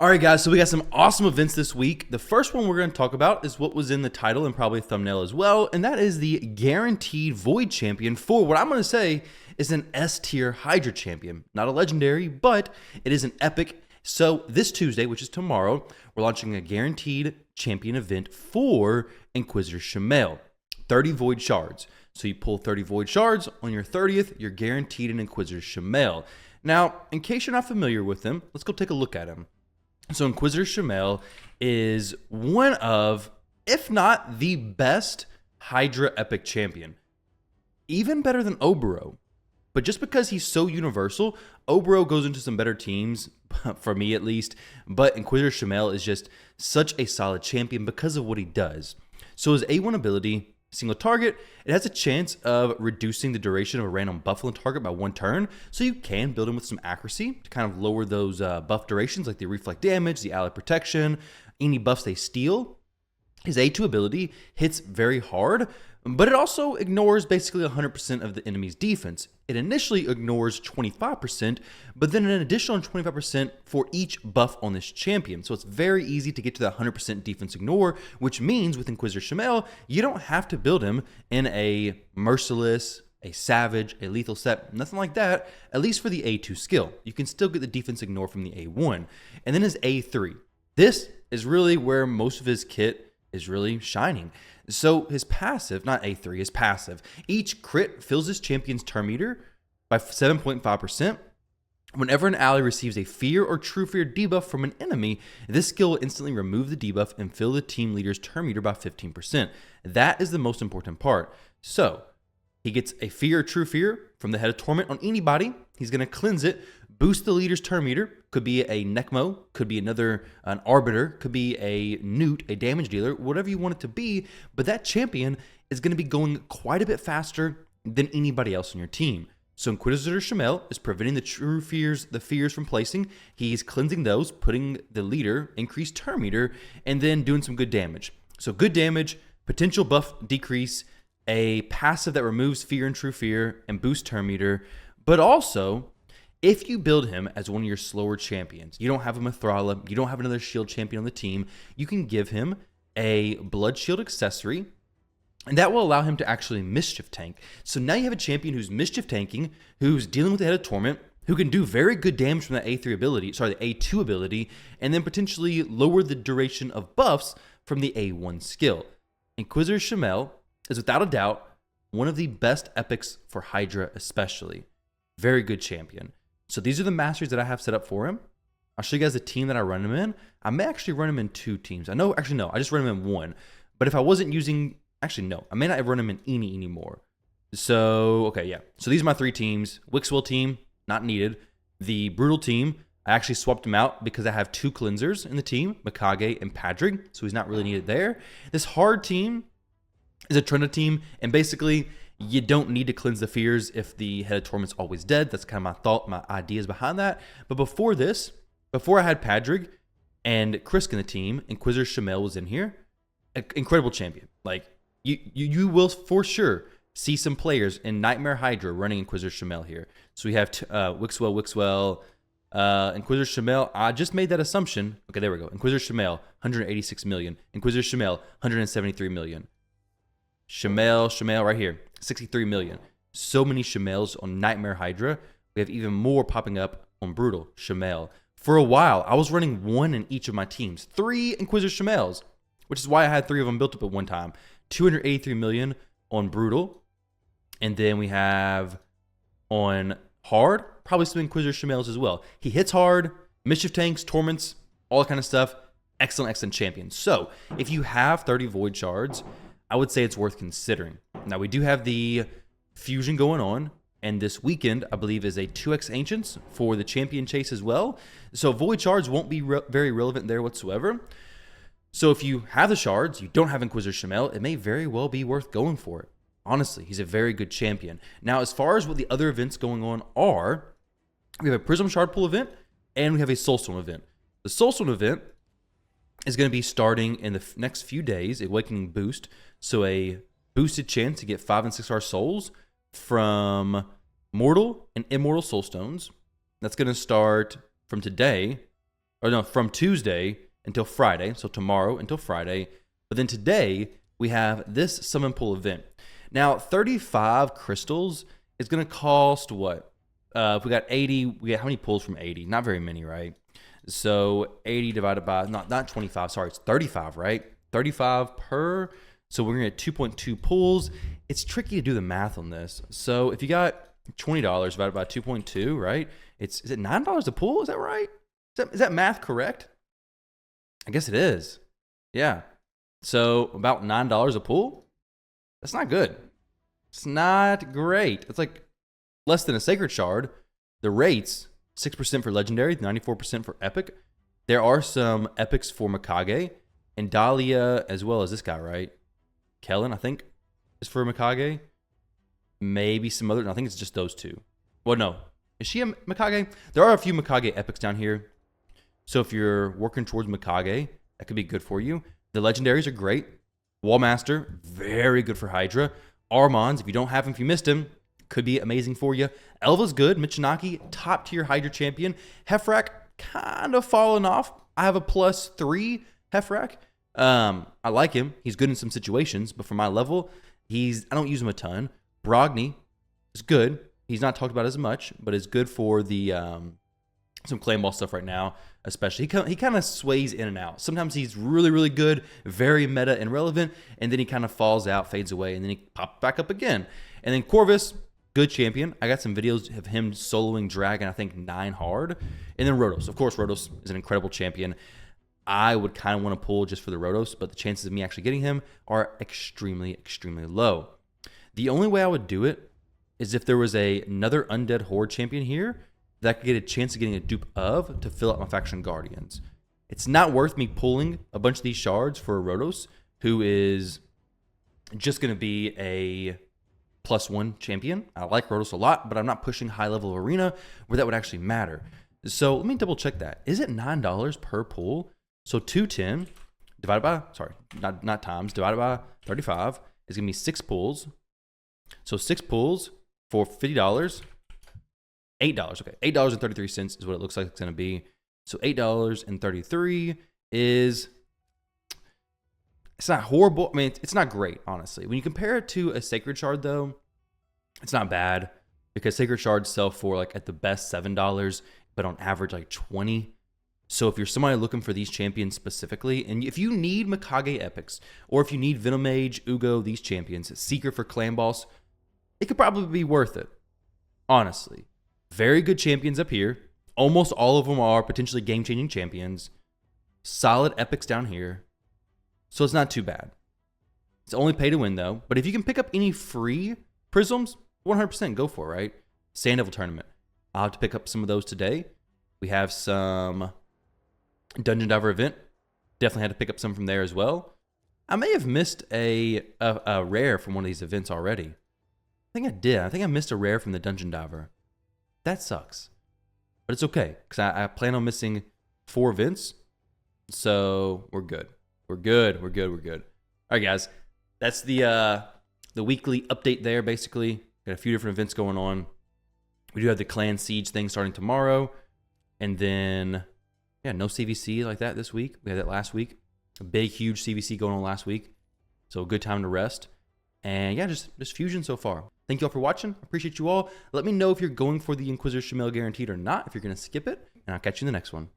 All right, guys, so we got some awesome events this week. The first one we're going to talk about is what was in the title and probably thumbnail as well, and that is the guaranteed Void Champion for what I'm going to say is an S-tier Hydra champion. Not a legendary, but it is an epic. So this Tuesday, which is tomorrow, we're launching a guaranteed champion event for Inquisitor Shamael. 30 Void Shards. So you pull 30 Void Shards, on your 30th, you're guaranteed an Inquisitor Shamael. Now, in case you're not familiar with him, let's go take a look at him. So Inquisitor Shamael is one of, if not the best Hydra epic champion. Even better than Oboro. But just because he's so universal, Oboro goes into some better teams, for me at least. But Inquisitor Shamael is just such a solid champion because of what he does. So his A1 ability, single target, it has a chance of reducing the duration of a random buff on the target by 1 turn, so you can build him with some accuracy to kind of lower those buff durations, like the reflect damage, the ally protection, any buffs they steal. His A2 ability hits very hard, but it also ignores basically 100% of the enemy's defense. It initially ignores 25%, but then an additional 25% for each buff on this champion. So it's very easy to get to that 100% defense ignore, which means with Inquisitor Shamael, you don't have to build him in a merciless, a savage, a lethal set, nothing like that, at least for the A2 skill. You can still get the defense ignore from the A1. And then his A3. This is really where most of his kit is really shining. So his passive, not A3, his passive, each crit fills his champion's turn meter by 7.5%. Whenever an ally receives a fear or true fear debuff from an enemy, this skill will instantly remove the debuff and fill the team leader's turn meter by 15%. That is the most important part. So he gets a fear or true fear from the head of torment on anybody. He's going to cleanse it, boost the leader's turn meter. Could be a Necmo, could be an Arbiter, could be a Newt, a damage dealer, whatever you want it to be. But that champion is going to be going quite a bit faster than anybody else on your team. So Inquisitor Shamael is preventing the fears from placing. He's cleansing those, putting the leader, increased turn meter, and then doing some good damage. So good damage, potential buff decrease, a passive that removes fear and true fear, and boosts turn meter. But also, if you build him as one of your slower champions, you don't have a Mithrala, you don't have another shield champion on the team, you can give him a blood shield accessory, and that will allow him to actually mischief tank. So now you have a champion who's mischief tanking, who's dealing with the head of torment, who can do very good damage from that A3 ability, the A2 ability, and then potentially lower the duration of buffs from the A1 skill. Inquisitor Shamael is without a doubt one of the best epics for Hydra especially. Very good champion. So these are the masteries that I have set up for him. I'll show you guys the team that I run him in. I may actually run him in 2 teams. I just run him in 1. But if I wasn't using, I may not run him in any anymore. So, okay, yeah. So these are my 3 teams. Wixwell team, not needed. The Brutal team, I actually swapped him out because I have 2 cleansers in the team, Mikage and Padrig, so he's not really needed there. This Hard team is a Trenda team, and basically, you don't need to cleanse the fears if the head of torment's always dead. That's kind of my thought, my ideas behind that. But before I had Padrig and Krisk in the team, Inquisitor Shamael was in here. Incredible champion. Like, you will for sure see some players in Nightmare Hydra running Inquisitor Shamael here. So we have Wixwell, Inquisitor Shamael. I just made that assumption. Okay, there we go. Inquisitor Shamael, 186 million. Inquisitor Shamael, 173 million. Shamael right here, 63 million. So many Shamaels on Nightmare Hydra. We have even more popping up on Brutal Shamael. For a while, I was running 1 in each of my teams. 3 Inquisitor Shamaels, which is why I had 3 of them built up at one time. 283 million on Brutal. And then we have on Hard, probably some Inquisitor Shamaels as well. He hits hard, mischief tanks, torments, all that kind of stuff. Excellent champion. So if you have 30 Void Shards, I would say it's worth considering. Now, we do have the fusion going on, and this weekend, I believe, is a 2x Ancients for the champion chase as well. So Void Shards won't be very relevant there whatsoever. So if you have the shards, you don't have Inquisitor Shamael, it may very well be worth going for it. Honestly, he's a very good champion. Now, as far as what the other events going on are, we have a Prism Shard Pool event, and we have a Soulstone event. The Soulstone event is going to be starting in the next few days, Awakening Boost. So a boosted chance to get 5 and 6 star souls from Mortal and Immortal Soulstones. That's going to start from today or no, from Tuesday until Friday. So tomorrow until Friday. But then today we have this summon pool event. Now 35 crystals is going to cost what? If we got 80, we got how many pulls from 80? Not very many, right? So 80 divided by, not 25, sorry, it's 35, right? 35 per, so we're going to get 2.2 pulls. It's tricky to do the math on this. So if you got $20 divided by 2.2, right? Is it $9 a pull? Is that right? Is that math correct? I guess it is. Yeah. So about $9 a pull? That's not good. It's not great. It's like less than a Sacred Shard. The rates, 6% for Legendary, 94% for Epic. There are some Epics for Mikage, and Dahlia, as well as this guy, right? Kellen, I think, is for Mikage. Maybe some other, I think it's just those two. Well, no. Is she a Mikage? There are a few Mikage Epics down here. So if you're working towards Mikage, that could be good for you. The Legendaries are great. Wallmaster, very good for Hydra. Armons, if you don't have him, if you missed him, could be amazing for you. Elva's good. Michinaki, top tier Hydra champion. Hefrak, kind of fallen off. I have a +3 Hefrak. I like him. He's good in some situations, but for my level, I don't use him a ton. Brogni is good. He's not talked about as much, but is good for the some claim ball stuff right now, especially. He kind of sways in and out. Sometimes he's really, really good, very meta and relevant, and then he kind of falls out, fades away, and then he pops back up again. And then Corvus, good champion. I got some videos of him soloing Dragon, I think 9 hard. And then Rotos. Of course, Rotos is an incredible champion. I would kind of want to pull just for the Rotos, but the chances of me actually getting him are extremely, extremely low. The only way I would do it is if there was another Undead Horde champion here that I could get a chance of getting a dupe of to fill out my faction Guardians. It's not worth me pulling a bunch of these shards for a Rotos, who is just going to be a +1 champion. I like Rotos a lot, but I'm not pushing high-level arena where that would actually matter. So let me double check that. Is it $9 per pull? So 210 divided by, sorry, not times, divided by 35 is going to be 6 pulls. So 6 pulls for $50. $8, okay. $8.33 is what it looks like it's going to be. So $8.33 is, it's not horrible. I mean, it's not great, honestly. When you compare it to a Sacred Shard, though, it's not bad because Sacred Shards sell for, like, at the best $7, but on average, like 20. So if you're somebody looking for these champions specifically, and if you need Mikage Epics, or if you need Venomage, Ugo, these champions, Seeker for Clan Boss, it could probably be worth it, honestly. Very good champions up here. Almost all of them are potentially game-changing champions. Solid epics down here. So it's not too bad. It's only pay to win, though. But if you can pick up any free prisms, 100% go for it, right? Sand Devil Tournament. I'll have to pick up some of those today. We have some Dungeon Diver event. Definitely had to pick up some from there as well. I may have missed a rare from one of these events already. I think I did. I think I missed a rare from the Dungeon Diver. That sucks. But it's okay, because I plan on missing 4 events. So we're good. We're good. We're good. We're good. All right, guys. That's the weekly update there, basically. Got a few different events going on. We do have the Clan Siege thing starting tomorrow. And then, yeah, no CVC like that this week. We had that last week. A big, huge CVC going on last week. So a good time to rest. And yeah, just Fusion so far. Thank you all for watching. I appreciate you all. Let me know if you're going for the Inquisitor Shamael guaranteed or not, if you're going to skip it. And I'll catch you in the next one.